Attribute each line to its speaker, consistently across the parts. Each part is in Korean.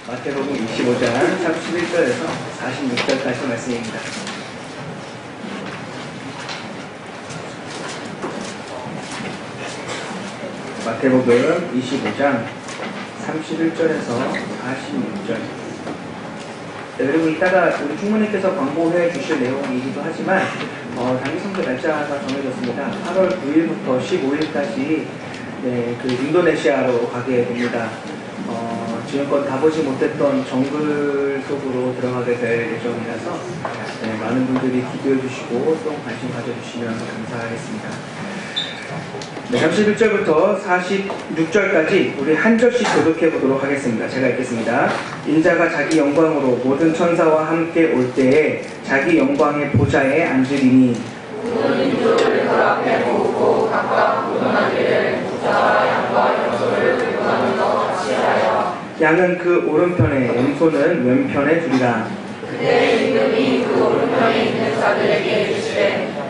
Speaker 1: 마태복음 25장 31절에서 46절까지 말씀입니다. 마태복음 25장 31절에서 46절. 그리고 이따가 우리 총무님께서 광고해 주실 내용이기도 하지만 단기 선교 날짜가 정해졌습니다. 8월 9일부터 15일까지 그 인도네시아로 가게 됩니다. 지금껏 가보지 못했던 정글 속으로 들어가게 될 예정이라서 많은 분들이 기도해 주시고 또 관심 가져주시면 감사하겠습니다. 31절부터 46절까지 우리 한 절씩 교독해 보도록 하겠습니다. 제가 읽겠습니다. 인자가 자기 영광으로 모든 천사와 함께 올 때에 자기 영광의 보좌에 앉으리니
Speaker 2: 모든 민족을 그 앞에 모으고 각각 구분하기를 부자와 양과 염소를 들고 가면서 같이 하여
Speaker 1: 양은 그 오른편에 염소는 왼편에 두리라.
Speaker 2: 그때 임금이 그 오른편에 있는 자들에게 이르시되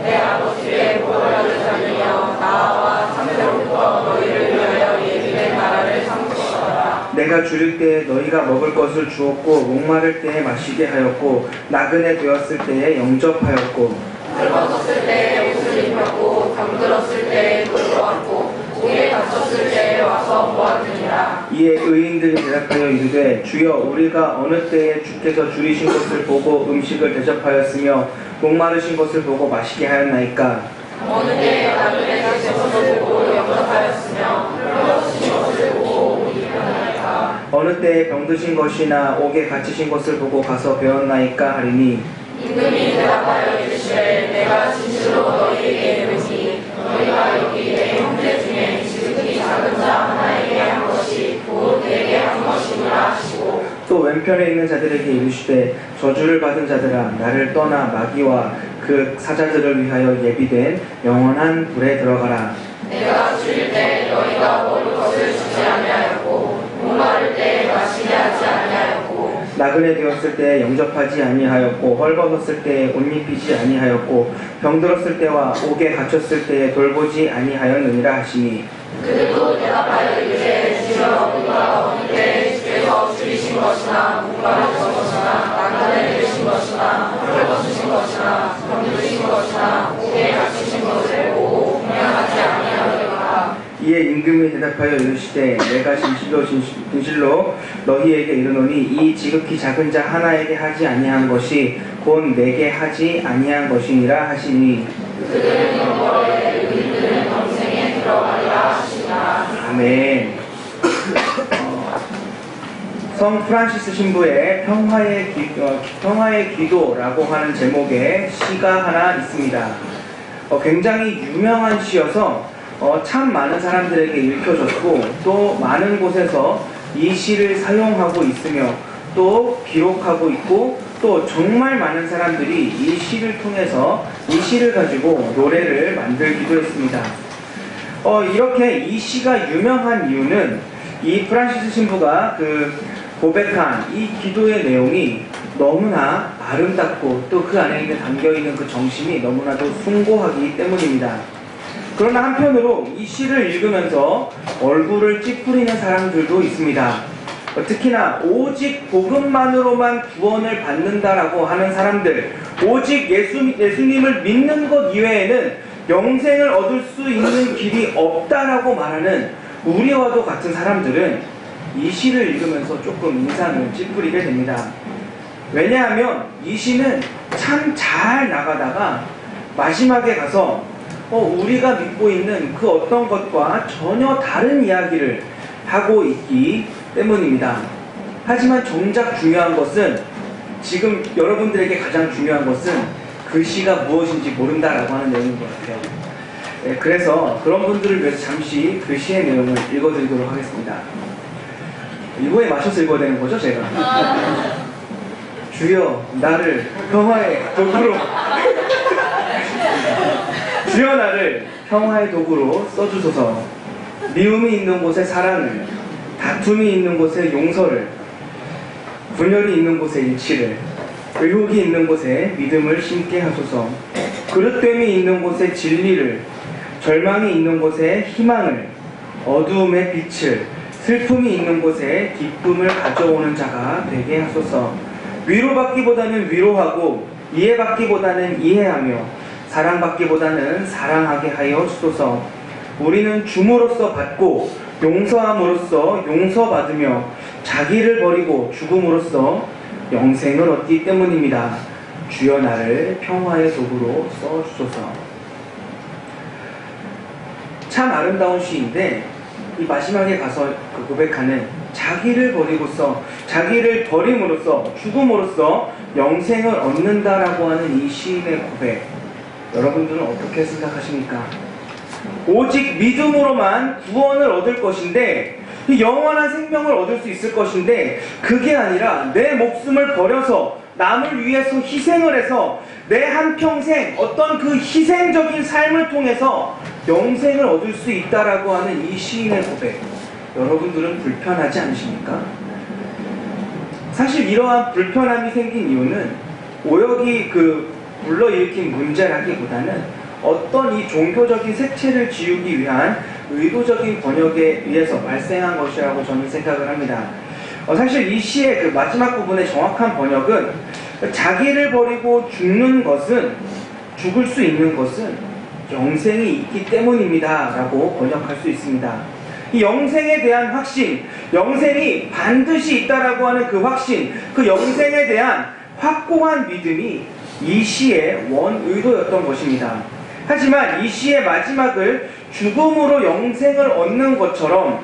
Speaker 2: 내 아버지의 보혈을 살리며 나와 창세로부터 너희를 위하여 예비된 나라를 삼으시더라.
Speaker 1: 내가 줄일 때에 너희가 먹을 것을 주었고 목마를 때에 마시게 하였고 나그네 되었을 때에 영접하였고
Speaker 2: 늙어졌을 때에 옷을 입혔고 병들었을 때에 돌보았고 옥에 갇혔을 때에 와서 보았느니라.
Speaker 1: 이에 의인들이 대답하여 이르되 주여 우리가 어느 때에 주께서 줄이신 것을 보고 음식을 대접하였으며 목마르신 것을 보고 마시게 하였나이까.
Speaker 2: 어느 때에 나그네 되신 것을 보고 영접하였으며 늙어진 것을 보고 옷 입혔나이까.
Speaker 1: 어느 때에 병드신 것이나 옥에 갇히신 것을 보고 가서 배웠나이까 하리니
Speaker 2: 임금이 대답하여 이르시되 내가 진실로 너희에게 이르니 너희가 여기 내 형제 중에 지극히 작은 자 하나에게 한 것이 곧 내게 한 것이니라 하시고
Speaker 1: 또 왼편에 있는 자들에게 이르시되 저주를 받은 자들아 나를 떠나 마귀와 그 사자들을 위하여 예비된 영원한 불에 들어가라.
Speaker 2: 내가 줄일 때 너희가 먹을 것을 주지 아니하였고 목마를 때 마시게 하지 아니하였고
Speaker 1: 나그네 되었을 때 영접하지 아니하였고 헐벗었을 때에 옷 입히지 아니하였고 병들었을 때와 옥에 갇혔을 때에 돌보지 아니하였느니라 하시니
Speaker 2: 그들도 대답하여 이르되 주여 우리가 어느 때에 주께서 줄이신 것이나 목마르신 것이나 나그네 되신 것이나 헐벗으신 것이나 병드신 것이나 옥에 갇히신 것을 보고 공양하지 아니하였노라.
Speaker 1: 이에 임금이 대답하여 이르시되 내가 진실로 너희에게 이르노니 이 지극히 작은 자 하나에게 하지 아니한 것이 곧 내게 하지 아니한 것이니라 하시니
Speaker 2: 그들은 영광에 의인들은 영생에 들어가리라 하시니라.
Speaker 1: 아멘. 성 프란시스 신부의 평화의 기도라고 하는 제목의 시가 하나 있습니다. 굉장히 유명한 시여서 참 많은 사람들에게 읽혀졌고 또 많은 곳에서 이 시를 사용하고 있으며 또 기록하고 있고 또 정말 많은 사람들이 이 시를 통해서 이 시를 가지고 노래를 만들기도 했습니다. 이렇게 이 시가 유명한 이유는 이 프란시스 신부가 고백한 이 기도의 내용이 너무나 아름답고 또 그 안에 있는 담겨있는 그 정신이 너무나도 숭고하기 때문입니다. 그러나 한편으로 이 시를 읽으면서 얼굴을 찌푸리는 사람들도 있습니다. 특히나 오직 복음만으로만 구원을 받는다라고 하는 사람들, 오직 예수님을 믿는 것 이외에는 영생을 얻을 수 있는 길이 없다라고 말하는 우리와도 같은 사람들은 이 시를 읽으면서 조금 인상을 찌푸리게 됩니다. 왜냐하면 이 시는 참 잘 나가다가 마지막에 가서 우리가 믿고 있는 그 어떤 것과 전혀 다른 이야기를 하고 있기 때문입니다. 하지만 정작 중요한 것은 지금 여러분들에게 가장 중요한 것은 그 시가 무엇인지 모른다라고 하는 내용인 것 같아요. 그래서 그런 분들을 위해서 잠시 그 시의 내용을 읽어드리도록 하겠습니다. 이번에 맞춰서 읽어야 되는 거죠, 제가? 주여 나를 평화의 도구로 주여 나를 평화의 도구로 써주소서. 미움이 있는 곳에 사랑을, 다툼이 있는 곳에 용서를, 분열이 있는 곳에 일치를, 의혹이 있는 곳에 믿음을 심게 하소서. 그릇됨이 있는 곳에 진리를, 절망이 있는 곳에 희망을, 어두움의 빛을, 슬픔이 있는 곳에 기쁨을 가져오는 자가 되게 하소서. 위로받기보다는 위로하고 이해받기보다는 이해하며 사랑받기보다는 사랑하게 하여 주소서. 우리는 줌으로써 받고 용서함으로써 용서받으며 자기를 버리고 죽음으로써 영생을 얻기 때문입니다. 주여 나를 평화의 도구로 써주소서. 참 아름다운 시인데 이 마지막에 가서 그 고백하는 자기를 버리고서 자기를 버림으로써 죽음으로써 영생을 얻는다라고 하는 이 시인의 고백, 여러분들은 어떻게 생각하십니까? 오직 믿음으로만 구원을 얻을 것인데 이 영원한 생명을 얻을 수 있을 것인데 그게 아니라 내 목숨을 버려서 남을 위해서 희생을 해서 내 한평생 어떤 그 희생적인 삶을 통해서 영생을 얻을 수 있다라고 하는 이 시인의 고백, 여러분들은 불편하지 않으십니까? 사실 이러한 불편함이 생긴 이유는 오역이 불러일으킨 문제라기보다는 어떤 이 종교적인 색채를 지우기 위한 의도적인 번역에 의해서 발생한 것이라고 저는 생각을 합니다. 사실 이 시의 그 마지막 부분의 정확한 번역은 자기를 버리고 죽을 수 있는 것은 영생이 있기 때문입니다 라고 번역할 수 있습니다. 이 영생에 대한 확신, 영생이 반드시 있다라고 하는 그 확신, 그 영생에 대한 확고한 믿음이 이 시의 원의도였던 것입니다. 하지만 이 시의 마지막을 죽음으로 영생을 얻는 것처럼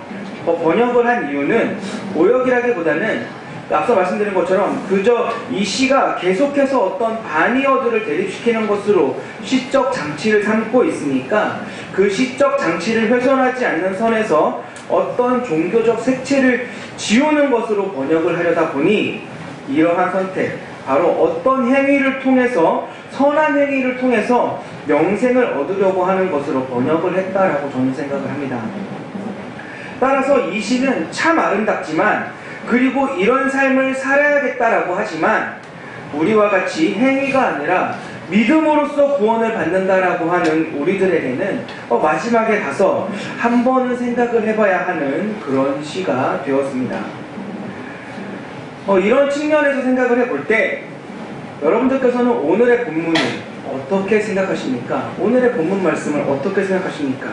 Speaker 1: 번역을 한 이유는 오역이라기보다는 앞서 말씀드린 것처럼 그저 이 시가 계속해서 어떤 바니어들을 대립시키는 것으로 시적 장치를 삼고 있으니까 그 시적 장치를 훼손하지 않는 선에서 어떤 종교적 색채를 지우는 것으로 번역을 하려다 보니 이러한 선택, 바로 어떤 행위를 통해서 선한 행위를 통해서 영생을 얻으려고 하는 것으로 번역을 했다라고 저는 생각을 합니다. 따라서 이 시는 참 아름답지만 그리고 이런 삶을 살아야겠다라고 하지만 우리와 같이 행위가 아니라 믿음으로써 구원을 받는다라고 하는 우리들에게는 마지막에 가서 한 번은 생각을 해봐야 하는 그런 시가 되었습니다. 이런 측면에서 생각을 해볼 때 여러분들께서는 오늘의 본문을 어떻게 생각하십니까? 오늘의 본문 말씀을 어떻게 생각하십니까?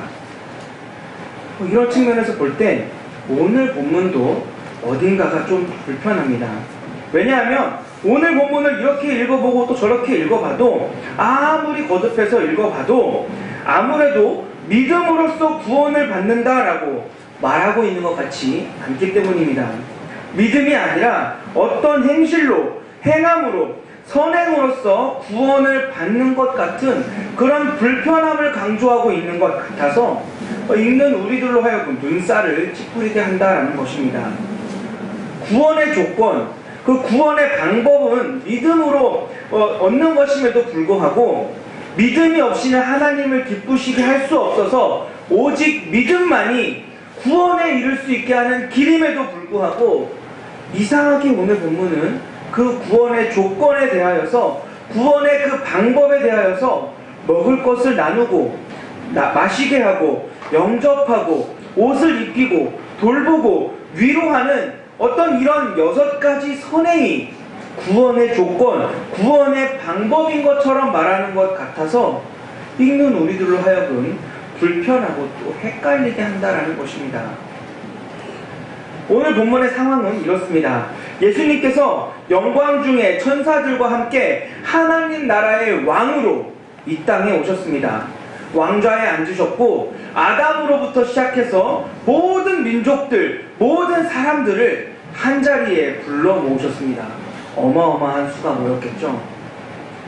Speaker 1: 이런 측면에서 볼 때 오늘 본문도 어딘가가 좀 불편합니다. 왜냐하면 오늘 본문을 이렇게 읽어보고 또 저렇게 읽어봐도 아무리 거듭해서 읽어봐도 아무래도 믿음으로써 구원을 받는다라고 말하고 있는 것 같지 않기 때문입니다. 믿음이 아니라 어떤 행실로, 행함으로, 선행으로서 구원을 받는 것 같은 그런 불편함을 강조하고 있는 것 같아서 읽는 우리들로 하여금 눈살을 찌푸리게 한다라는 것입니다. 구원의 조건, 그 구원의 방법은 믿음으로 얻는 것임에도 불구하고 믿음이 없이는 하나님을 기쁘시게 할 수 없어서 오직 믿음만이 구원에 이를 수 있게 하는 길임에도 불구하고 이상하게 오늘 본문은 그 구원의 조건에 대하여서 구원의 그 방법에 대하여서 먹을 것을 나누고 마시게 하고 영접하고 옷을 입히고 돌보고 위로하는 어떤 이런 6가지 선행이 구원의 조건, 구원의 방법인 것처럼 말하는 것 같아서 읽는 우리들로 하여금 불편하고 또 헷갈리게 한다라는 것입니다. 오늘 본문의 상황은 이렇습니다. 예수님께서 영광 중에 천사들과 함께 하나님 나라의 왕으로 이 땅에 오셨습니다. 왕좌에 앉으셨고 아담으로부터 시작해서 모든 민족들, 모든 사람들을 한자리에 불러 모으셨습니다. 어마어마한 수가 모였겠죠.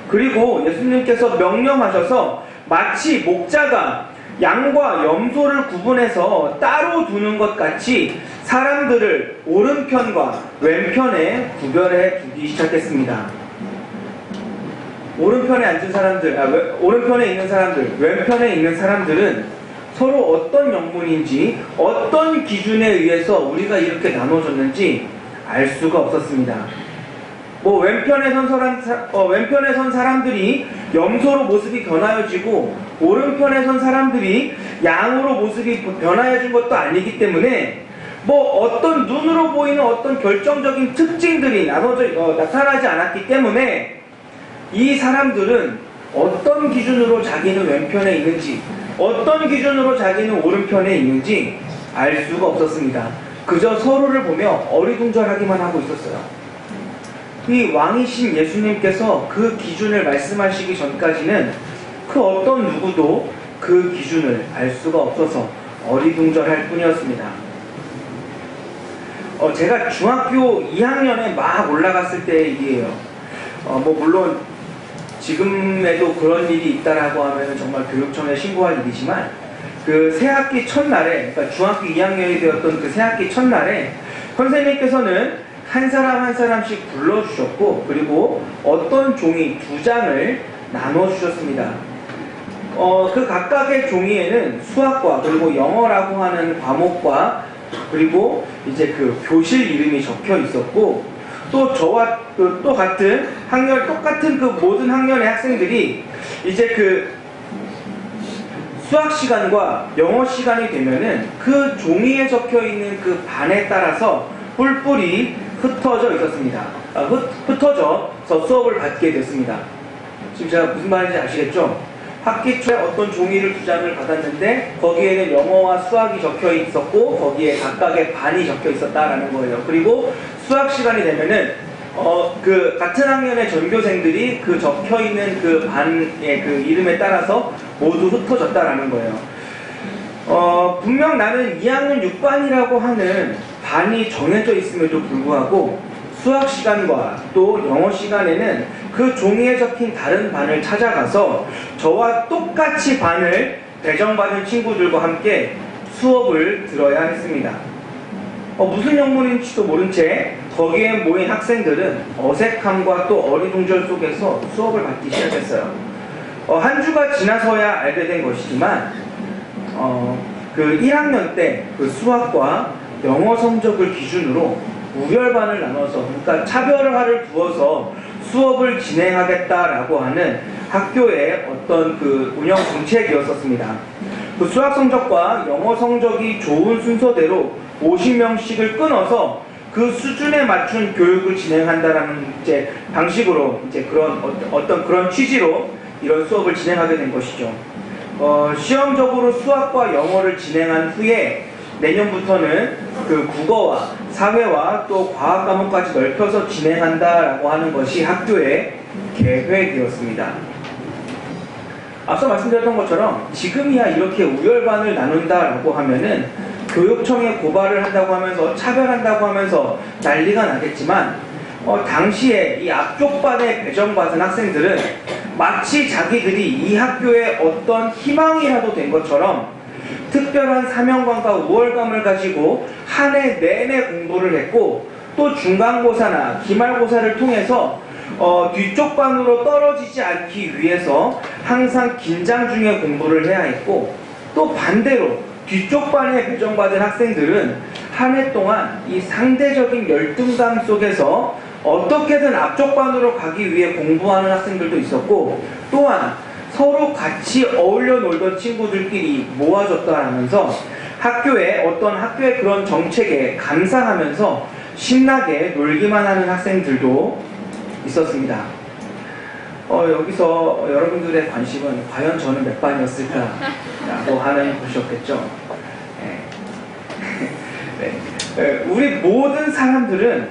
Speaker 1: 그리고 예수님께서 명령하셔서 마치 목자가 양과 염소를 구분해서 따로 두는 것 같이 사람들을 오른편과 왼편에 구별해 두기 시작했습니다. 오른편에 있는 사람들, 왼편에 있는 사람들은 서로 어떤 영문인지 어떤 기준에 의해서 우리가 이렇게 나눠졌는지 알 수가 없었습니다. 왼편에 선 사람들이 염소로 모습이 변하여지고 오른편에 선 사람들이 양으로 모습이 변하여진 것도 아니기 때문에 뭐 어떤 눈으로 보이는 어떤 결정적인 특징들이 나타나지 않았기 때문에 이 사람들은 어떤 기준으로 자기는 왼편에 있는지, 어떤 기준으로 자기는 오른편에 있는지 알 수가 없었습니다. 그저 서로를 보며 어리둥절하기만 하고 있었어요. 이 왕이신 예수님께서 그 기준을 말씀하시기 전까지는 그 어떤 누구도 그 기준을 알 수가 없어서 어리둥절할 뿐이었습니다. 제가 중학교 2학년에 막 올라갔을 때의 일이에요. 뭐 물론 지금에도 그런 일이 있다라고 하면 정말 교육청에 신고할 일이지만 그 새학기 첫날에, 그러니까 중학교 2학년이 되었던 그 새학기 첫날에 선생님께서는 한 사람 한 사람씩 불러주셨고, 그리고 어떤 종이 2장을 나눠주셨습니다. 그 각각의 종이에는 수학과 그리고 영어라고 하는 과목과 그리고 이제 그 교실 이름이 적혀 있었고, 또 저와 또 같은 학년, 똑같은 그 모든 학년의 학생들이 이제 그 수학 시간과 영어 시간이 되면은 그 종이에 적혀 있는 그 반에 따라서 뿔뿔이 흩어져 있었습니다. 흩어져서 수업을 받게 됐습니다. 지금 제가 무슨 말인지 아시겠죠? 학기 초에 어떤 종이를 2장을 받았는데 거기에는 영어와 수학이 적혀 있었고 거기에 각각의 반이 적혀 있었다라는 거예요. 그리고 수학 시간이 되면은 그 같은 학년의 전교생들이 그 적혀 있는 그 반의 그 이름에 따라서 모두 흩어졌다라는 거예요. 분명 나는 2학년 6반이라고 하는 반이 정해져 있음에도 불구하고 수학 시간과 또 영어 시간에는 그 종이에 적힌 다른 반을 찾아가서 저와 똑같이 반을 배정받은 친구들과 함께 수업을 들어야 했습니다. 무슨 영문인지도 모른 채 거기에 모인 학생들은 어색함과 또 어리둥절 속에서 수업을 받기 시작했어요. 한 주가 지나서야 알게 된 것이지만 그 1학년 때 그 수학과 영어 성적을 기준으로 우열반을 나눠서, 그러니까 차별화를 두어서 수업을 진행하겠다라고 하는 학교의 어떤 그 운영 정책이었었습니다. 그 수학 성적과 영어 성적이 좋은 순서대로 50명씩을 끊어서 그 수준에 맞춘 교육을 진행한다라는 이제 방식으로 이제 그런 어떤 그런 취지로 이런 수업을 진행하게 된 것이죠. 시험적으로 수학과 영어를 진행한 후에 내년부터는 그 국어와 사회와 또 과학 과목까지 넓혀서 진행한다라고 하는 것이 학교의 계획이었습니다. 앞서 말씀드렸던 것처럼 지금이야 이렇게 우열반을 나눈다라고 하면은 교육청에 고발을 한다고 하면서 차별한다고 하면서 난리가 나겠지만 당시에 이 앞쪽 반에 배정받은 학생들은 마치 자기들이 이 학교에 어떤 희망이라도 된 것처럼 특별한 사명감과 우월감을 가지고 한 해 내내 공부를 했고, 또 중간고사나 기말고사를 통해서 뒤쪽 반으로 떨어지지 않기 위해서 항상 긴장 중에 공부를 해야 했고, 또 반대로 뒤쪽 반에 배정받은 학생들은 한 해 동안 이 상대적인 열등감 속에서 어떻게든 앞쪽 반으로 가기 위해 공부하는 학생들도 있었고, 또한 서로 같이 어울려 놀던 친구들끼리 모아졌다라면서 학교의 그런 정책에 감상하면서 신나게 놀기만 하는 학생들도 있었습니다. 여기서 여러분들의 관심은 과연 저는 몇 반이었을까라고 하는 것이었겠죠. 네. 우리 모든 사람들은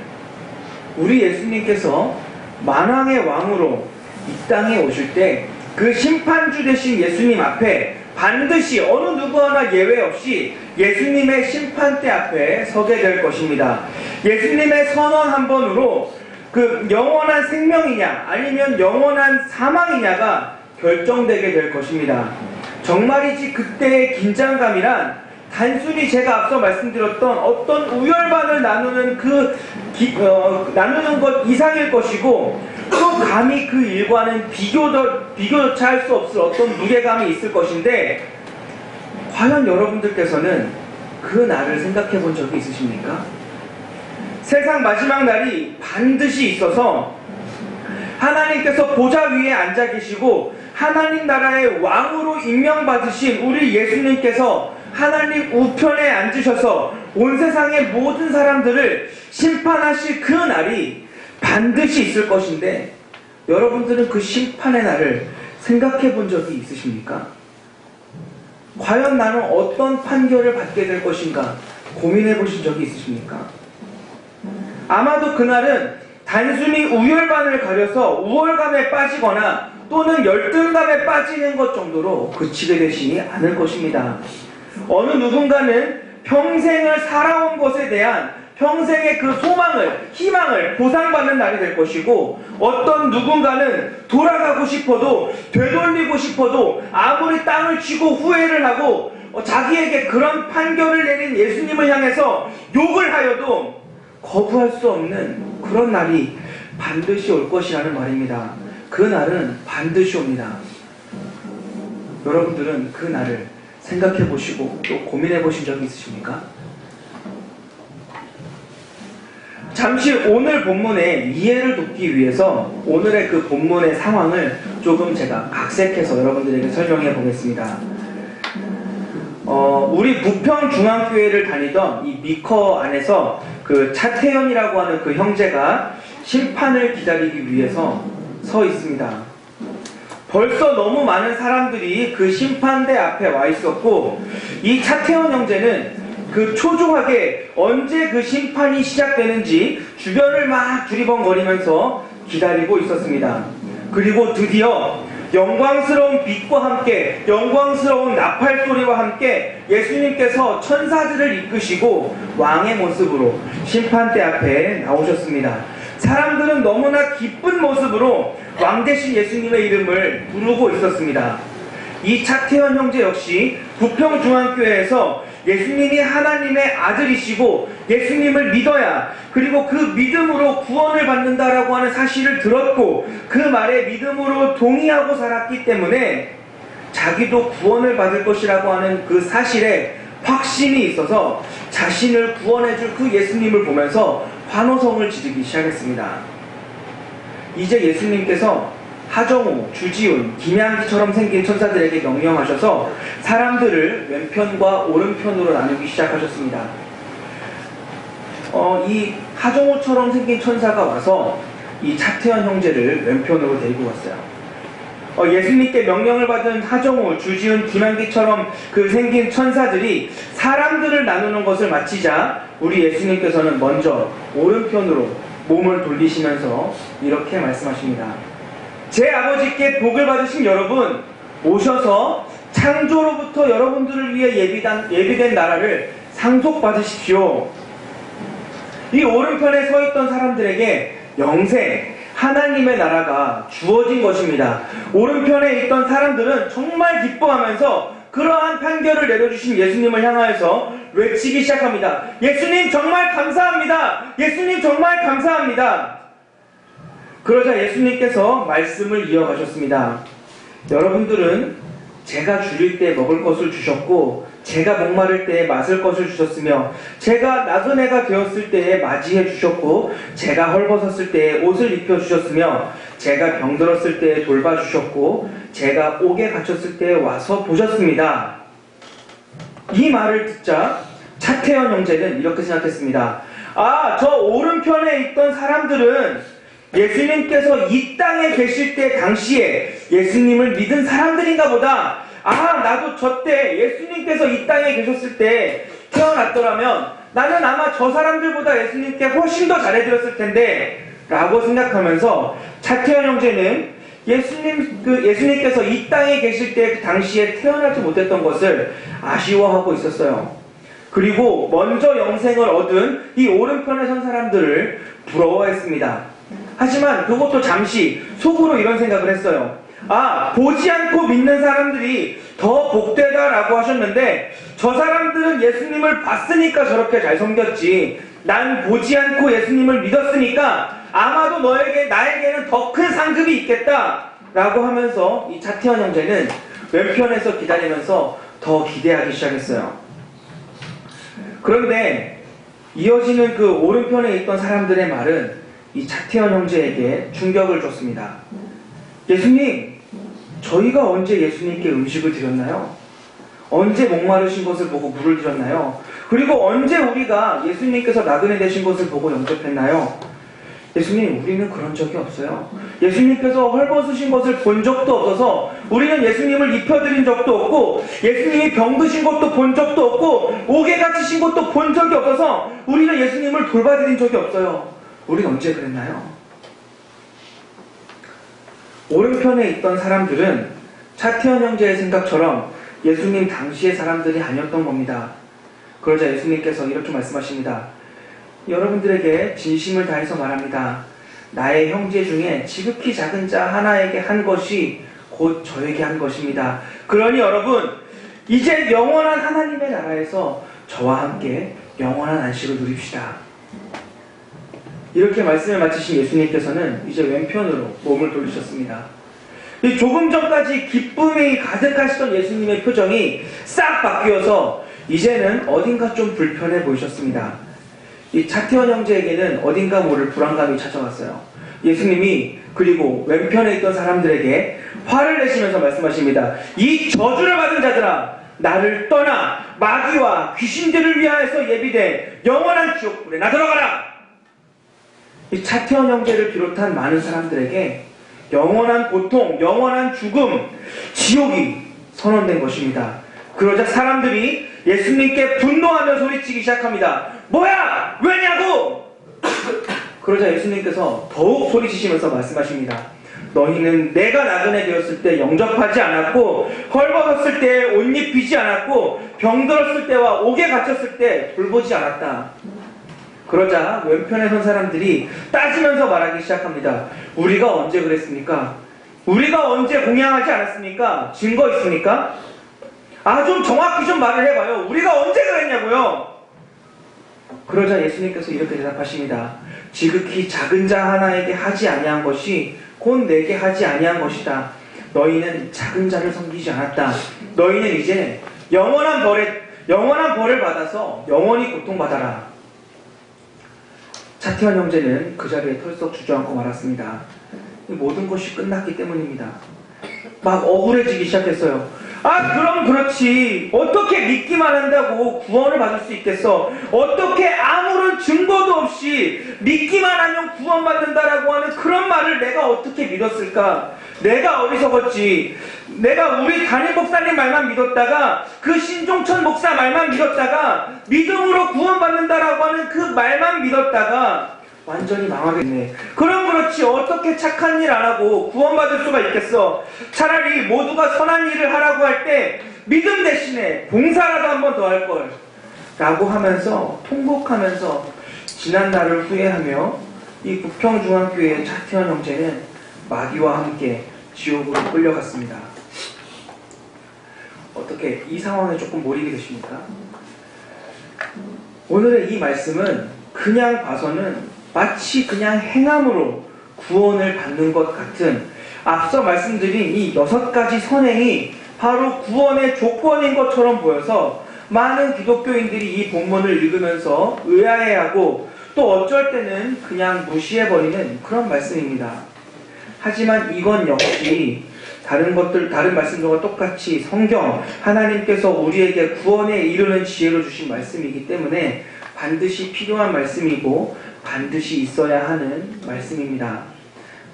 Speaker 1: 우리 예수님께서 만왕의 왕으로 이 땅에 오실 때 그 심판주 되신 예수님 앞에 반드시 어느 누구 하나 예외 없이 예수님의 심판대 앞에 서게 될 것입니다. 예수님의 선언 한 번으로 그 영원한 생명이냐 아니면 영원한 사망이냐가 결정되게 될 것입니다. 정말이지 그때의 긴장감이란 단순히 제가 앞서 말씀드렸던 어떤 우열반을 나누는 나누는 것 이상일 것이고, 또 감히 그 일과는 비교조차 할 수 없을 어떤 무게감이 있을 것인데, 과연 여러분들께서는 그 날을 생각해 본 적이 있으십니까? 세상 마지막 날이 반드시 있어서 하나님께서 보좌 위에 앉아 계시고 하나님 나라의 왕으로 임명받으신 우리 예수님께서 하나님 우편에 앉으셔서 온 세상의 모든 사람들을 심판하실 그 날이 반드시 있을 것인데 여러분들은 그 심판의 날을 생각해 본 적이 있으십니까? 과연 나는 어떤 판결을 받게 될 것인가 고민해 보신 적이 있으십니까? 아마도 그날은 단순히 우열반을 가려서 우월감에 빠지거나 또는 열등감에 빠지는 것 정도로 그치게 되시지 않을 것입니다. 어느 누군가는 평생을 살아온 것에 대한 평생의 그 소망을, 희망을 보상받는 날이 될 것이고, 어떤 누군가는 돌아가고 싶어도, 되돌리고 싶어도 아무리 땅을 치고 후회를 하고 자기에게 그런 판결을 내린 예수님을 향해서 욕을 하여도 거부할 수 없는 그런 날이 반드시 올 것이라는 말입니다. 그 날은 반드시 옵니다. 여러분들은 그 날을 생각해 보시고 또 고민해 보신 적이 있으십니까? 잠시 오늘 본문의 이해를 돕기 위해서 오늘의 그 본문의 상황을 조금 제가 각색해서 여러분들에게 설명해 보겠습니다. 우리 부평중앙교회를 다니던 이 미커 안에서 그 차태현이라고 하는 그 형제가 심판을 기다리기 위해서 서 있습니다. 벌써 너무 많은 사람들이 그 심판대 앞에 와 있었고, 이 차태현 형제는 그 초조하게 언제 그 심판이 시작되는지 주변을 막 두리번거리면서 기다리고 있었습니다. 그리고 드디어 영광스러운 빛과 함께 영광스러운 나팔 소리와 함께 예수님께서 천사들을 이끄시고 왕의 모습으로 심판대 앞에 나오셨습니다. 사람들은 너무나 기쁜 모습으로 왕 대신 예수님의 이름을 부르고 있었습니다. 이 차태현 형제 역시 부평중앙교회에서 예수님이 하나님의 아들이시고 예수님을 믿어야, 그리고 그 믿음으로 구원을 받는다라고 하는 사실을 들었고 그 말에 믿음으로 동의하고 살았기 때문에 자기도 구원을 받을 것이라고 하는 그 사실에 확신이 있어서 자신을 구원해줄 그 예수님을 보면서 환호성을 지르기 시작했습니다. 이제 예수님께서 하정우, 주지훈, 김양기처럼 생긴 천사들에게 명령하셔서 사람들을 왼편과 오른편으로 나누기 시작하셨습니다. 이 하정우처럼 생긴 천사가 와서 이 차태현 형제를 왼편으로 데리고 왔어요. 예수님께 명령을 받은 하정우, 주지훈, 김양기처럼 그 생긴 천사들이 사람들을 나누는 것을 마치자 우리 예수님께서는 먼저 오른편으로 몸을 돌리시면서 이렇게 말씀하십니다. 제 아버지께 복을 받으신 여러분, 오셔서 창조로부터 여러분들을 위해 예비된 나라를 상속받으십시오. 이 오른편에 서 있던 사람들에게 영생, 하나님의 나라가 주어진 것입니다. 오른편에 있던 사람들은 정말 기뻐하면서 그러한 판결을 내려주신 예수님을 향하여서 외치기 시작합니다. 예수님 정말 감사합니다. 예수님 정말 감사합니다. 그러자 예수님께서 말씀을 이어가셨습니다. 여러분들은 제가 줄일 때 먹을 것을 주셨고, 제가 목마를 때에 마실 것을 주셨으며, 제가 나그네가 되었을 때에 맞이해 주셨고, 제가 헐벗었을 때에 옷을 입혀 주셨으며, 제가 병들었을 때에 돌봐주셨고, 제가 옥에 갇혔을 때에 와서 보셨습니다. 이 말을 듣자 차태현 형제는 이렇게 생각했습니다. 아, 저 오른편에 있던 사람들은 예수님께서 이 땅에 계실 때 당시에 예수님을 믿은 사람들인가 보다. 아, 나도 저 때 예수님께서 이 땅에 계셨을 때 태어났더라면 나는 아마 저 사람들보다 예수님께 훨씬 더 잘해드렸을 텐데 라고 생각하면서 차태현 형제는 예수님께서 이 땅에 계실 때 그 당시에 태어나지 못했던 것을 아쉬워하고 있었어요. 그리고 먼저 영생을 얻은 이 오른편에 선 사람들을 부러워했습니다. 하지만 그것도 잠시 속으로 이런 생각을 했어요. 아, 보지 않고 믿는 사람들이 더 복되다라고 하셨는데 저 사람들은 예수님을 봤으니까 저렇게 잘 섬겼지, 난 보지 않고 예수님을 믿었으니까 아마도 나에게는 더 큰 상급이 있겠다 라고 하면서 이 차태현 형제는 왼편에서 기다리면서 더 기대하기 시작했어요. 그런데 이어지는 그 오른편에 있던 사람들의 말은 이 차태현 형제에게 충격을 줬습니다. 예수님, 저희가 언제 예수님께 음식을 드렸나요? 언제 목마르신 것을 보고 물을 드렸나요? 그리고 언제 우리가 예수님께서 나그네 되신 것을 보고 영접했나요? 예수님, 우리는 그런 적이 없어요. 예수님께서 헐벗으신 것을 본 적도 없어서 우리는 예수님을 입혀드린 적도 없고 예수님이 병드신 것도 본 적도 없고 옥에 갇히신 것도 본 적이 없어서 우리는 예수님을 돌봐드린 적이 없어요. 우리는 언제 그랬나요? 오른편에 있던 사람들은 차태현 형제의 생각처럼 예수님 당시의 사람들이 아니었던 겁니다. 그러자 예수님께서 이렇게 말씀하십니다. 여러분들에게 진심을 다해서 말합니다. 나의 형제 중에 지극히 작은 자 하나에게 한 것이 곧 저에게 한 것입니다. 그러니 여러분, 이제 영원한 하나님의 나라에서 저와 함께 영원한 안식을 누립시다. 이렇게 말씀을 마치신 예수님께서는 이제 왼편으로 몸을 돌리셨습니다. 조금 전까지 기쁨이 가득하시던 예수님의 표정이 싹 바뀌어서 이제는 어딘가 좀 불편해 보이셨습니다. 이 차태현 형제에게는 어딘가 모를 불안감이 찾아왔어요. 예수님이 그리고 왼편에 있던 사람들에게 화를 내시면서 말씀하십니다. 이 저주를 받은 자들아, 나를 떠나 마귀와 귀신들을 위하여서 예비된 영원한 지옥불에 나 들어가라. 이 차태현 형제를 비롯한 많은 사람들에게 영원한 고통, 영원한 죽음, 지옥이 선언된 것입니다. 그러자 사람들이 예수님께 분노하며 소리치기 시작합니다. 뭐야! 왜냐고! 그러자 예수님께서 더욱 소리치시면서 말씀하십니다. 너희는 내가 나그네 되었을 때 영접하지 않았고 헐벗었을 때 옷 입히지 않았고 병들었을 때와 옥에 갇혔을 때 돌보지 않았다. 그러자 왼편에 선 사람들이 따지면서 말하기 시작합니다. 우리가 언제 그랬습니까? 우리가 언제 공양하지 않았습니까? 증거 있습니까? 좀 정확히 좀 말을 해봐요. 우리가 언제 그랬냐고요? 그러자 예수님께서 이렇게 대답하십니다. 지극히 작은 자 하나에게 하지 아니한 것이 곧 내게 하지 아니한 것이다. 너희는 작은 자를 섬기지 않았다. 너희는 이제 영원한 벌을 받아서 영원히 고통받아라. 차태현 형제는 그 자리에 털썩 주저앉고 말았습니다. 모든 것이 끝났기 때문입니다. 막 억울해지기 시작했어요. 그럼 그렇지. 어떻게 믿기만 한다고 구원을 받을 수 있겠어? 어떻게 아무런 증거도 없이 믿기만 하면 구원받는다라고 하는 그런 말을 내가 어떻게 믿었을까? 내가 어리석었지. 내가 우리 담임 목사님 말만 믿었다가 그 신종천 목사 말만 믿었다가 믿음으로 구원받는다라고 하는 그 말만 믿었다가 완전히 망하겠네. 그럼 그렇지. 어떻게 착한 일 안 하고 구원받을 수가 있겠어? 차라리 모두가 선한 일을 하라고 할 때 믿음 대신에 봉사라도 한 번 더 할 걸 라고 하면서 통곡하면서 지난 날을 후회하며 이 부평중앙교회의 차태현 형제는 마귀와 함께 지옥으로 끌려갔습니다. 어떻게 이 상황에 조금 몰입이 되십니까? 오늘의 이 말씀은 그냥 봐서는 마치 그냥 행함으로 구원을 받는 것 같은 앞서 말씀드린 이 6가지 선행이 바로 구원의 조건인 것처럼 보여서 많은 기독교인들이 이 본문을 읽으면서 의아해하고 또 어쩔 때는 그냥 무시해버리는 그런 말씀입니다. 하지만 이건 역시 다른 말씀들과 똑같이 성경, 하나님께서 우리에게 구원에 이르는 지혜로 주신 말씀이기 때문에 반드시 필요한 말씀이고 반드시 있어야 하는 말씀입니다.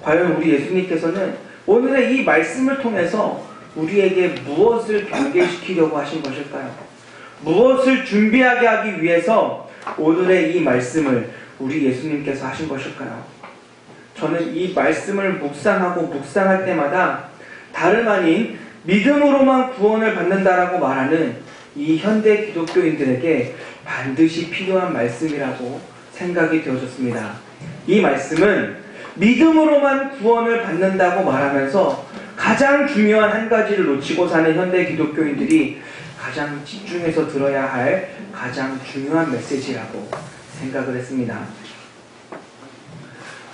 Speaker 1: 과연 우리 예수님께서는 오늘의 이 말씀을 통해서 우리에게 무엇을 경계시키려고 하신 것일까요? 무엇을 준비하게 하기 위해서 오늘의 이 말씀을 우리 예수님께서 하신 것일까요? 저는 이 말씀을 묵상할 때마다 다름 아닌 믿음으로만 구원을 받는다라고 말하는 이 현대 기독교인들에게 반드시 필요한 말씀이라고 생각이 되어졌습니다. 이 말씀은 믿음으로만 구원을 받는다고 말하면서 가장 중요한 한 가지를 놓치고 사는 현대 기독교인들이 가장 집중해서 들어야 할 가장 중요한 메시지라고 생각을 했습니다.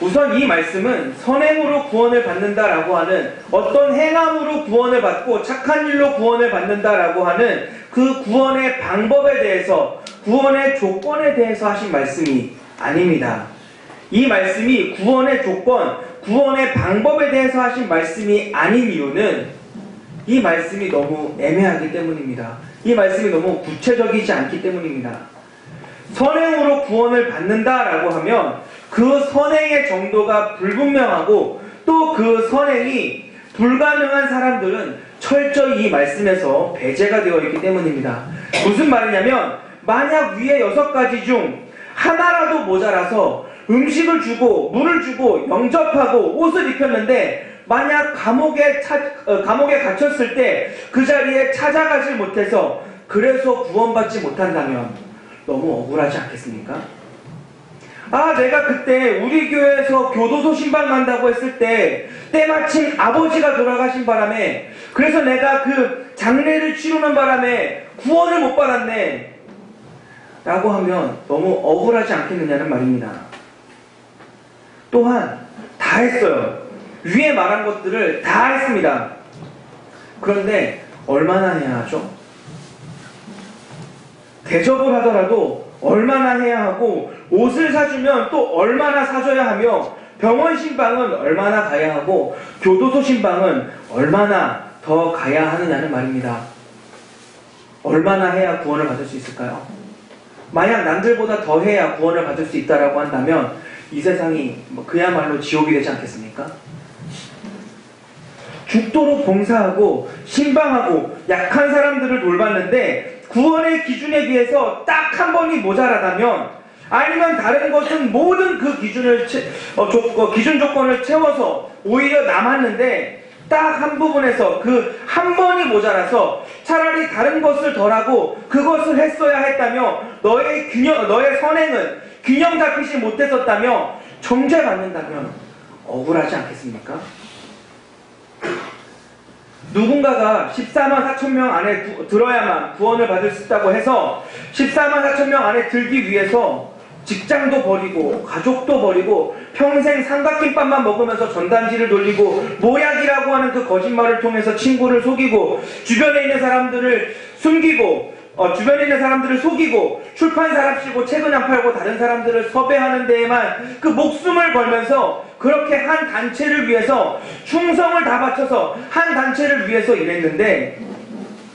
Speaker 1: 우선 이 말씀은 선행으로 구원을 받는다라고 하는 어떤 행함으로 구원을 받고 착한 일로 구원을 받는다라고 하는 그 구원의 방법에 대해서 구원의 조건에 대해서 하신 말씀이 아닙니다. 이 말씀이 구원의 조건, 구원의 방법에 대해서 하신 말씀이 아닌 이유는 이 말씀이 너무 애매하기 때문입니다. 이 말씀이 너무 구체적이지 않기 때문입니다. 선행으로 구원을 받는다라고 하면 그 선행의 정도가 불분명하고 또 그 선행이 불가능한 사람들은 철저히 이 말씀에서 배제가 되어 있기 때문입니다. 무슨 말이냐면 만약 위에 6가지 중 하나라도 모자라서 음식을 주고 물을 주고 영접하고 옷을 입혔는데 만약 감옥에 갇혔을 때 그 자리에 찾아가지 못해서 그래서 구원받지 못한다면 너무 억울하지 않겠습니까? 아, 내가 그때 우리 교회에서 교도소 신방 간다고 했을 때 때마침 아버지가 돌아가신 바람에 그래서 내가 그 장례를 치르는 바람에 구원을 못 받았네 라고 하면 너무 억울하지 않겠느냐는 말입니다. 또한 다 했어요. 위에 말한 것들을 다 했습니다. 그런데 얼마나 해야 하죠? 대접을 하더라도 얼마나 해야 하고 옷을 사주면 또 얼마나 사줘야 하며 병원 신방은 얼마나 가야 하고 교도소 신방은 얼마나 더 가야 하느냐는 말입니다. 얼마나 해야 구원을 받을 수 있을까요? 만약 남들보다 더 해야 구원을 받을 수 있다라고 한다면 이 세상이 그야말로 지옥이 되지 않겠습니까? 죽도록 봉사하고 신방하고 약한 사람들을 돌봤는데 구원의 기준에 비해서 딱 한 번이 모자라다면 아니면 다른 것은 모든 그 기준 조건을 채워서 오히려 남았는데 딱 한 부분에서 그 한 번이 모자라서 차라리 다른 것을 덜하고 그것을 했어야 했다며 너의 선행은 균형 잡히지 못했었다며 정죄받는다면 억울하지 않겠습니까? 누군가가 14만 4천 명 안에 들어야만 구원을 받을 수 있다고 해서 14만 4천 명 안에 들기 위해서 직장도 버리고 가족도 버리고 평생 삼각김밥만 먹으면서 전단지를 돌리고 모약이라고 하는 그 거짓말을 통해서 친구를 속이고 주변에 있는 사람들을 숨기고 속이고 출판사랍시고 책은 안 팔고 다른 사람들을 섭외하는 데에만 그 목숨을 걸면서 그렇게 한 단체를 위해서 충성을 다 바쳐서 한 단체를 위해서 일했는데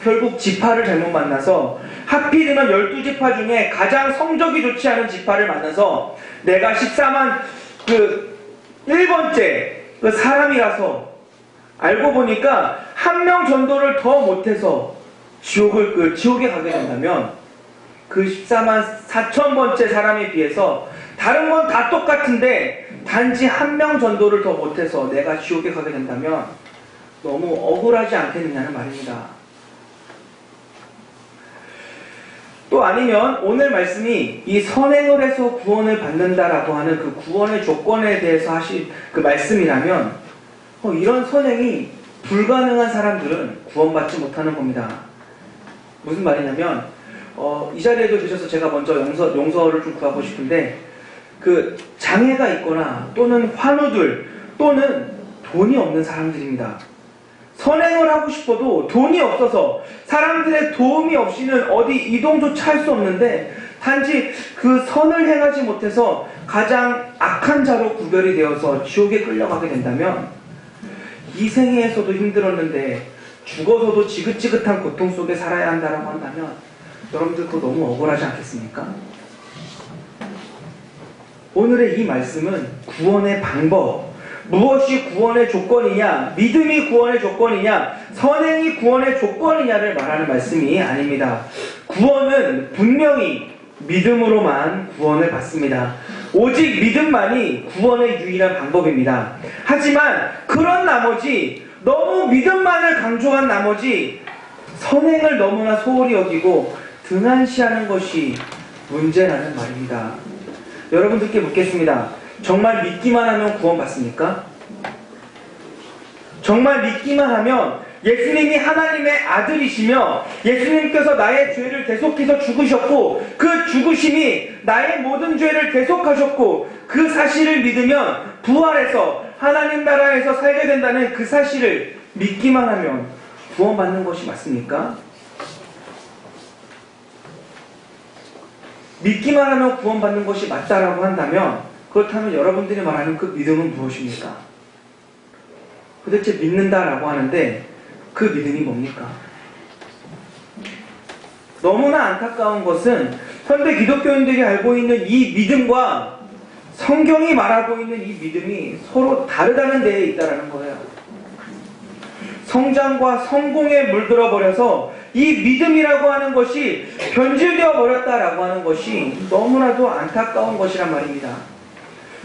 Speaker 1: 결국 지파를 잘못 만나서 하필이면 12지파 중에 가장 성적이 좋지 않은 지파를 만나서 내가 14만 1번째 그 사람이라서 알고 보니까 한 명 전도를 더 못해서 지옥에 가게 된다면 그 14만 4천 번째 사람에 비해서 다른 건 다 똑같은데 단지 한 명 전도를 더 못해서 내가 지옥에 가게 된다면 너무 억울하지 않겠느냐는 말입니다. 또 아니면 오늘 말씀이 이 선행을 해서 구원을 받는다라고 하는 그 구원의 조건에 대해서 하신 그 말씀이라면 이런 선행이 불가능한 사람들은 구원받지 못하는 겁니다. 무슨 말이냐면 이 자리에도 계셔서 제가 먼저 용서를 좀 구하고 싶은데 그 장애가 있거나 또는 환우들 또는 돈이 없는 사람들입니다. 선행을 하고 싶어도 돈이 없어서 사람들의 도움이 없이는 어디 이동조차 할 수 없는데 단지 그 선을 행하지 못해서 가장 악한 자로 구별이 되어서 지옥에 끌려가게 된다면 이 생애에서도 힘들었는데 죽어서도 지긋지긋한 고통 속에 살아야 한다라고 한다면 여러분들 그거 너무 억울하지 않겠습니까? 오늘의 이 말씀은 구원의 방법, 무엇이 구원의 조건이냐, 믿음이 구원의 조건이냐, 선행이 구원의 조건이냐를 말하는 말씀이 아닙니다. 구원은 분명히 믿음으로만 구원을 받습니다. 오직 믿음만이 구원의 유일한 방법입니다. 하지만 그런 나머지 너무 믿음만을 강조한 나머지 선행을 너무나 소홀히 여기고 등한시하는 것이 문제라는 말입니다. 여러분들께 묻겠습니다. 정말 믿기만 하면 구원받습니까? 정말 믿기만 하면 예수님이 하나님의 아들이시며 예수님께서 나의 죄를 대속해서 죽으셨고 그 죽으심이 나의 모든 죄를 대속하셨고 그 사실을 믿으면 부활해서 하나님 나라에서 살게 된다는 그 사실을 믿기만 하면 구원받는 것이 맞습니까? 믿기만 하면 구원받는 것이 맞다라고 한다면 그렇다면 여러분들이 말하는 그 믿음은 무엇입니까? 도대체 믿는다라고 하는데 그 믿음이 뭡니까? 너무나 안타까운 것은 현대 기독교인들이 알고 있는 이 믿음과 성경이 말하고 있는 이 믿음이 서로 다르다는 데에 있다는 거예요. 성장과 성공에 물들어 버려서 이 믿음이라고 하는 것이 변질되어 버렸다라고 하는 것이 너무나도 안타까운 것이란 말입니다.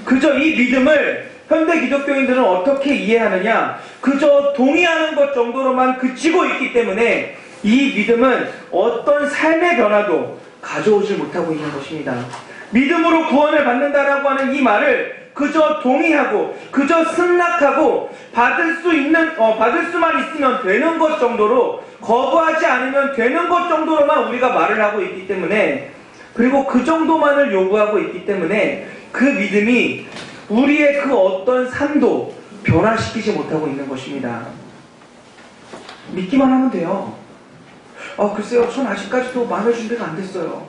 Speaker 1: 그저 이 믿음을 현대 기독교인들은 어떻게 이해하느냐? 그저 동의하는 것 정도로만 그치고 있기 때문에 이 믿음은 어떤 삶의 변화도 가져오지 못하고 있는 것입니다. 믿음으로 구원을 받는다라고 하는 이 말을 그저 동의하고 그저 승낙하고 받을 수만 있으면 되는 것 정도로, 거부하지 않으면 되는 것 정도로만 우리가 말을 하고 있기 때문에, 그리고 그 정도만을 요구하고 있기 때문에 그 믿음이 우리의 그 어떤 삶도 변화시키지 못하고 있는 것입니다. 믿기만 하면 돼요. 글쎄요, 전 아직까지도 마음의 준비가 안 됐어요.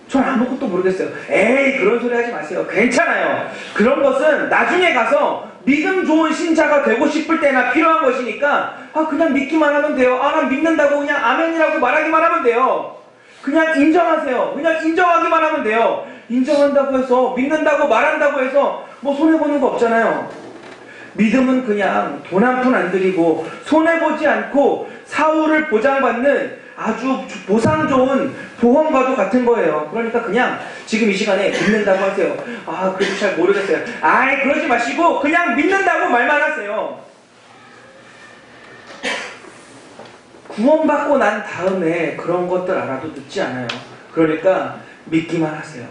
Speaker 1: 전 아무것도 모르겠어요. 에이, 그런 소리 하지 마세요. 괜찮아요. 그런 것은 나중에 가서 믿음 좋은 신자가 되고 싶을 때나 필요한 것이니까 그냥 믿기만 하면 돼요. 난 믿는다고 그냥 아멘이라고 말하기만 하면 돼요. 그냥 인정하세요. 그냥 인정하기만 하면 돼요. 인정한다고 해서, 믿는다고 말한다고 해서 뭐 손해보는 거 없잖아요. 믿음은 그냥 돈 한 푼 안 들이고 손해보지 않고 사후를 보장받는 아주 보상 좋은 보험과도 같은 거예요. 그러니까 그냥 지금 이 시간에 믿는다고 하세요. 그래도 잘 모르겠어요. 그러지 마시고 그냥 믿는다고 말만 하세요. 구원받고 난 다음에 그런 것들 알아도 늦지 않아요. 그러니까 믿기만 하세요.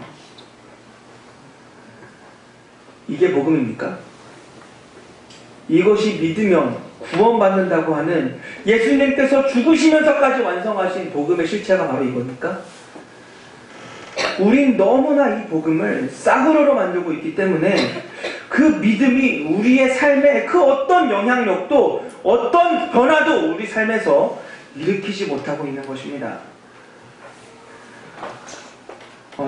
Speaker 1: 이게 복음입니까? 이것이 믿으면 구원받는다고 하는 예수님께서 죽으시면서까지 완성하신 복음의 실체가 바로 이겁니까? 우린 너무나 이 복음을 싸구려로 만들고 있기 때문에 그 믿음이 우리의 삶에 그 어떤 영향력도 어떤 변화도 우리 삶에서 일으키지 못하고 있는 것입니다.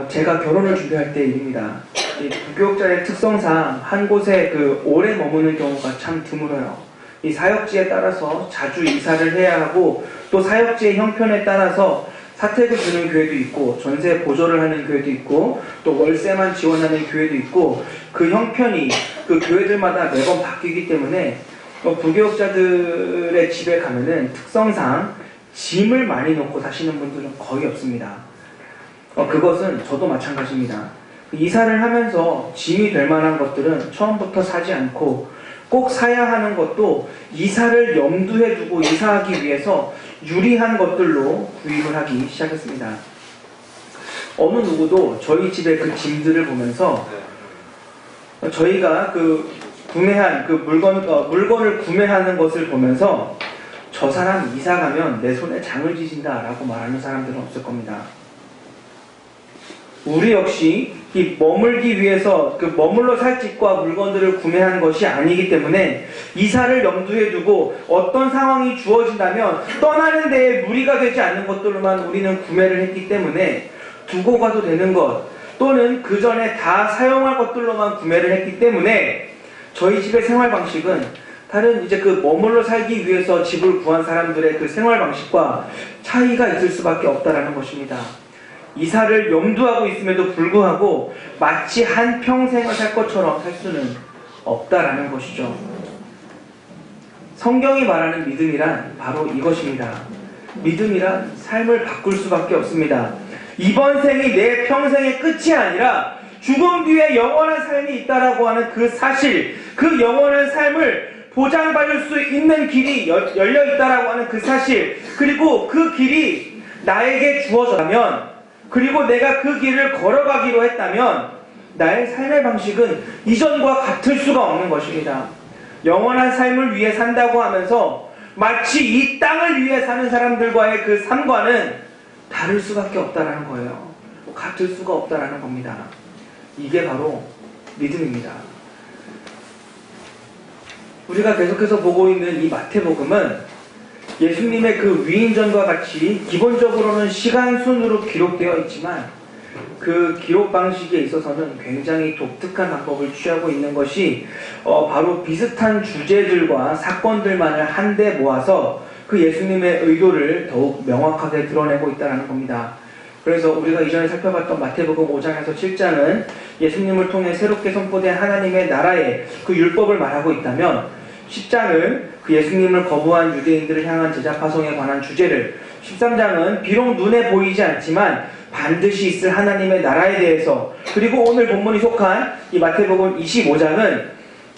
Speaker 1: 제가 결혼을 준비할 때 일입니다. 이 부교육자의 특성상 한 곳에 오래 머무는 경우가 참 드물어요. 이 사역지에 따라서 자주 이사를 해야 하고, 또 사역지의 형편에 따라서 사택을 주는 교회도 있고, 전세 보조를 하는 교회도 있고, 또 월세만 지원하는 교회도 있고, 그 형편이 그 교회들마다 매번 바뀌기 때문에 부교육자들의 집에 가면은 특성상 짐을 많이 놓고 사시는 분들은 거의 없습니다. 그것은 저도 마찬가지입니다. 이사를 하면서 짐이 될 만한 것들은 처음부터 사지 않고, 꼭 사야 하는 것도 이사를 염두에 두고 이사하기 위해서 유리한 것들로 구입을 하기 시작했습니다. 어느 누구도 저희 집의 그 짐들을 보면서 저희가 구매한 물건을 구매하는 것을 보면서 저 사람 이사 가면 내 손에 장을 지진다 라고 말하는 사람들은 없을 겁니다. 우리 역시 이 머물기 위해서 머물러 살 집과 물건들을 구매한 것이 아니기 때문에 이사를 염두에 두고 어떤 상황이 주어진다면 떠나는 데에 무리가 되지 않는 것들로만 우리는 구매를 했기 때문에 두고 가도 되는 것, 또는 그 전에 다 사용할 것들로만 구매를 했기 때문에 저희 집의 생활 방식은 다른 머물러 살기 위해서 집을 구한 사람들의 그 생활 방식과 차이가 있을 수밖에 없다라는 것입니다. 이사를 염두하고 있음에도 불구하고 마치 한 평생을 살 것처럼 살 수는 없다라는 것이죠. 성경이 말하는 믿음이란 바로 이것입니다. 믿음이란 삶을 바꿀 수밖에 없습니다. 이번 생이 내 평생의 끝이 아니라 죽음 뒤에 영원한 삶이 있다라고 하는 그 사실, 그 영원한 삶을 보장받을 수 있는 길이 열려 있다라고 하는 그 사실, 그리고 그 길이 나에게 주어졌다면, 그리고 내가 그 길을 걸어가기로 했다면 나의 삶의 방식은 이전과 같을 수가 없는 것입니다. 영원한 삶을 위해 산다고 하면서 마치 이 땅을 위해 사는 사람들과의 그 삶과는 다를 수밖에 없다는 거예요. 같을 수가 없다는 겁니다. 이게 바로 믿음입니다. 우리가 계속해서 보고 있는 이 마태복음은 예수님의 그 위인전과 같이 기본적으로는 시간 순으로 기록되어 있지만 그 기록 방식에 있어서는 굉장히 독특한 방법을 취하고 있는 것이 바로 비슷한 주제들과 사건들만을 한데 모아서 그 예수님의 의도를 더욱 명확하게 드러내고 있다는 겁니다. 그래서 우리가 이전에 살펴봤던 마태복음 5장에서 7장은 예수님을 통해 새롭게 선포된 하나님의 나라의 그 율법을 말하고 있다면 10장은 그 예수님을 거부한 유대인들을 향한 제자 파송에 관한 주제를, 13장은 비록 눈에 보이지 않지만 반드시 있을 하나님의 나라에 대해서, 그리고 오늘 본문이 속한 이 마태복음 25장은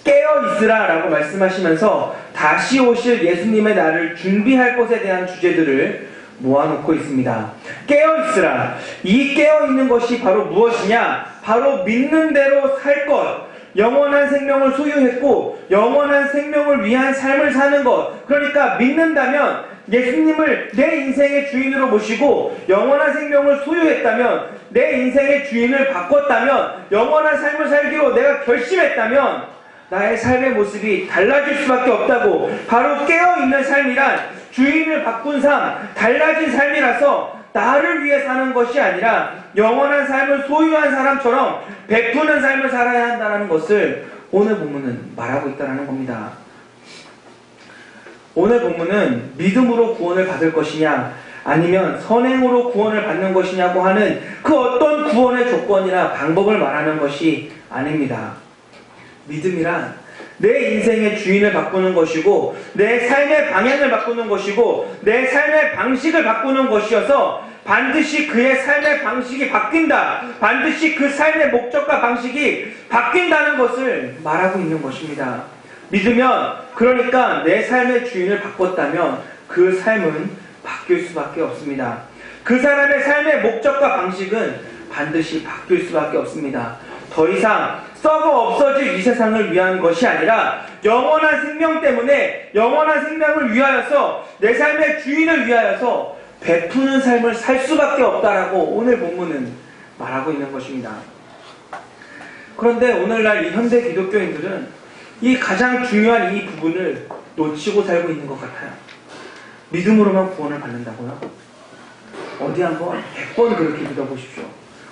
Speaker 1: 깨어있으라 라고 말씀하시면서 다시 오실 예수님의 날을 준비할 것에 대한 주제들을 모아놓고 있습니다. 깨어있으라. 이 깨어있는 것이 바로 무엇이냐? 바로 믿는 대로 살 것, 영원한 생명을 소유했고 영원한 생명을 위한 삶을 사는 것. 그러니까 믿는다면, 예수님을 내 인생의 주인으로 모시고 영원한 생명을 소유했다면, 내 인생의 주인을 바꿨다면, 영원한 삶을 살기로 내가 결심했다면 나의 삶의 모습이 달라질 수밖에 없다고. 바로 깨어있는 삶이란 주인을 바꾼 삶, 달라진 삶이라서 나를 위해 사는 것이 아니라 영원한 삶을 소유한 사람처럼 베푸는 삶을 살아야 한다는 것을 오늘 본문은 말하고 있다는 겁니다. 오늘 본문은 믿음으로 구원을 받을 것이냐 아니면 선행으로 구원을 받는 것이냐고 하는 그 어떤 구원의 조건이나 방법을 말하는 것이 아닙니다. 믿음이란 내 인생의 주인을 바꾸는 것이고 내 삶의 방향을 바꾸는 것이고 내 삶의 방식을 바꾸는 것이어서 반드시 그의 삶의 방식이 바뀐다, 반드시 그 삶의 목적과 방식이 바뀐다는 것을 말하고 있는 것입니다. 믿으면, 그러니까 내 삶의 주인을 바꿨다면 그 삶은 바뀔 수밖에 없습니다. 그 사람의 삶의 목적과 방식은 반드시 바뀔 수밖에 없습니다. 더 이상 썩어 없어질 이 세상을 위한 것이 아니라 영원한 생명 때문에, 영원한 생명을 위하여서, 내 삶의 주인을 위하여서 베푸는 삶을 살 수밖에 없다라고 오늘 본문은 말하고 있는 것입니다. 그런데 오늘날 이 현대 기독교인들은 이 가장 중요한 이 부분을 놓치고 살고 있는 것 같아요. 믿음으로만 구원을 받는다고요? 어디 한번 100번 그렇게 믿어보십시오.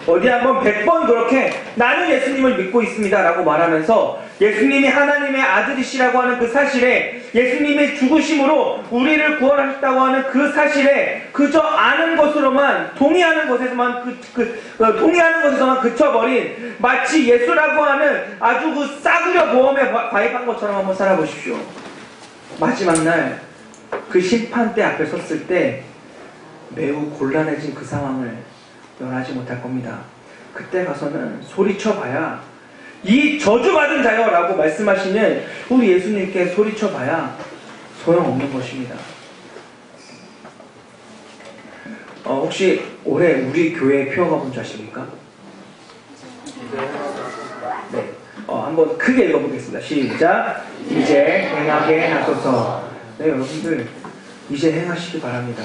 Speaker 1: 어디 한번 100번 그렇게 나는 예수님을 믿고 있습니다 라고 말하면서 예수님이 하나님의 아들이시라고 하는 그 사실에, 예수님의 죽으심으로 우리를 구원하셨다고 하는 그 사실에 그저 아는 것으로만, 동의하는 것에서만 동의하는 것에서만 그쳐버린, 마치 예수라고 하는 아주 그 싸구려 보험에 가입한 것처럼 한번 살아보십시오. 마지막 날 그 심판대 앞에 섰을 때 매우 곤란해진 그 상황을 면하지 못할 겁니다. 그때 가서는 소리쳐봐야, 이 저주받은 자여 라고 말씀하시는 우리 예수님께 소리쳐봐야 소용없는 것입니다. 혹시 올해 우리 교회에 표어가 뭔지 아십니까? 네. 한번 크게 읽어보겠습니다. 시작. 이제 행하게 하소서. 네, 여러분들 이제 행하시기 바랍니다.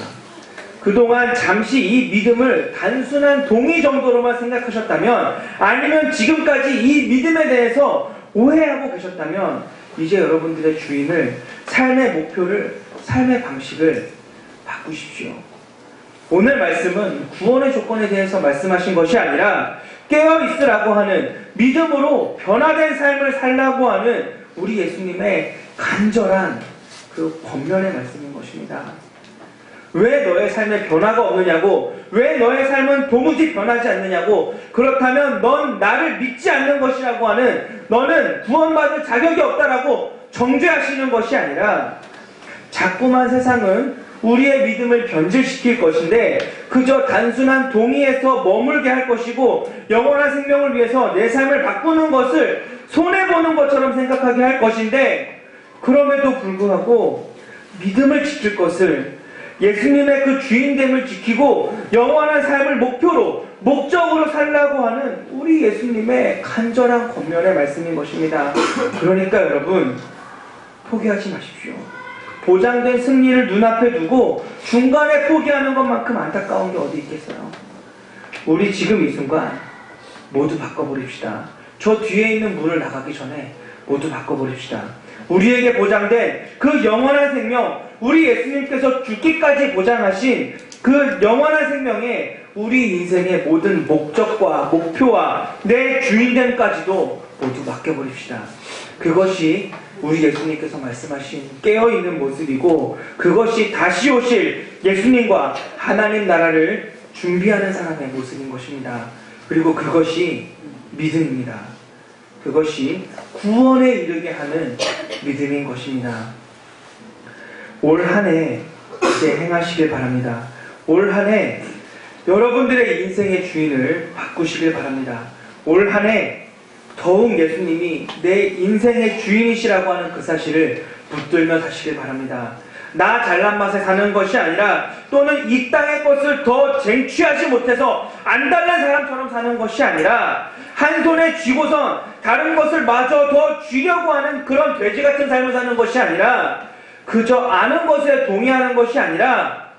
Speaker 1: 그동안 잠시 이 믿음을 단순한 동의 정도로만 생각하셨다면, 아니면 지금까지 이 믿음에 대해서 오해하고 계셨다면, 이제 여러분들의 주인을, 삶의 목표를, 삶의 방식을 바꾸십시오. 오늘 말씀은 구원의 조건에 대해서 말씀하신 것이 아니라 깨어있으라고 하는, 믿음으로 변화된 삶을 살라고 하는 우리 예수님의 간절한 그 권면의 말씀인 것입니다. 왜 너의 삶에 변화가 없느냐고, 왜 너의 삶은 도무지 변하지 않느냐고, 그렇다면 넌 나를 믿지 않는 것이라고 하는, 너는 구원받을 자격이 없다라고 정죄하시는 것이 아니라, 자꾸만 세상은 우리의 믿음을 변질시킬 것인데 그저 단순한 동의에서 머물게 할 것이고, 영원한 생명을 위해서 내 삶을 바꾸는 것을 손해보는 것처럼 생각하게 할 것인데, 그럼에도 불구하고 믿음을 지킬 것을, 예수님의 그 주인됨을 지키고 영원한 삶을 목표로, 목적으로 살라고 하는 우리 예수님의 간절한 권면의 말씀인 것입니다. 그러니까 여러분, 포기하지 마십시오. 보장된 승리를 눈앞에 두고 중간에 포기하는 것만큼 안타까운 게 어디 있겠어요. 우리 지금 이 순간 모두 바꿔버립시다. 저 뒤에 있는 문을 나가기 전에 모두 바꿔버립시다. 우리에게 보장된 그 영원한 생명, 우리 예수님께서 죽기까지 보장하신 그 영원한 생명에 우리 인생의 모든 목적과 목표와 내 주인됨까지도 모두 맡겨버립시다. 그것이 우리 예수님께서 말씀하신 깨어있는 모습이고, 그것이 다시 오실 예수님과 하나님 나라를 준비하는 사람의 모습인 것입니다. 그리고 그것이 믿음입니다. 그것이 구원에 이르게 하는 믿음인 것입니다. 올 한 해 이제 행하시길 바랍니다. 올 한 해 여러분들의 인생의 주인을 바꾸시길 바랍니다. 올 한 해 더욱 예수님이 내 인생의 주인이시라고 하는 그 사실을 붙들며 사시길 바랍니다. 나 잘난 맛에 사는 것이 아니라 또는 이 땅의 것을 더 쟁취하지 못해서 안달난 사람처럼 사는 것이 아니라 한 손에 쥐고선 다른 것을 마저 더 쥐려고 하는 그런 돼지 같은 삶을 사는 것이 아니라 그저 아는 것에 동의하는 것이 아니라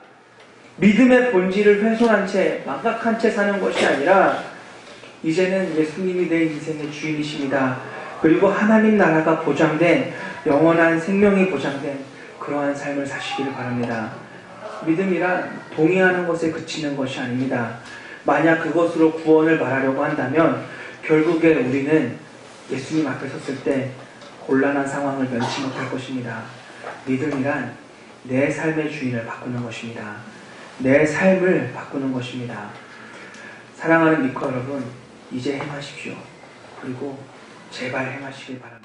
Speaker 1: 믿음의 본질을 훼손한 채 망각한 채 사는 것이 아니라 이제는 예수님이 내 인생의 주인이십니다. 그리고 하나님 나라가 보장된 영원한 생명이 보장된 그러한 삶을 사시기를 바랍니다. 믿음이란 동의하는 것에 그치는 것이 아닙니다. 만약 그것으로 구원을 말하려고 한다면 결국에 우리는 예수님 앞에 섰을 때 곤란한 상황을 면치 못할 것입니다. 믿음이란 내 삶의 주인을 바꾸는 것입니다. 내 삶을 바꾸는 것입니다. 사랑하는 미커 여러분, 이제 행하십시오. 그리고 제발 행하시길 바랍니다.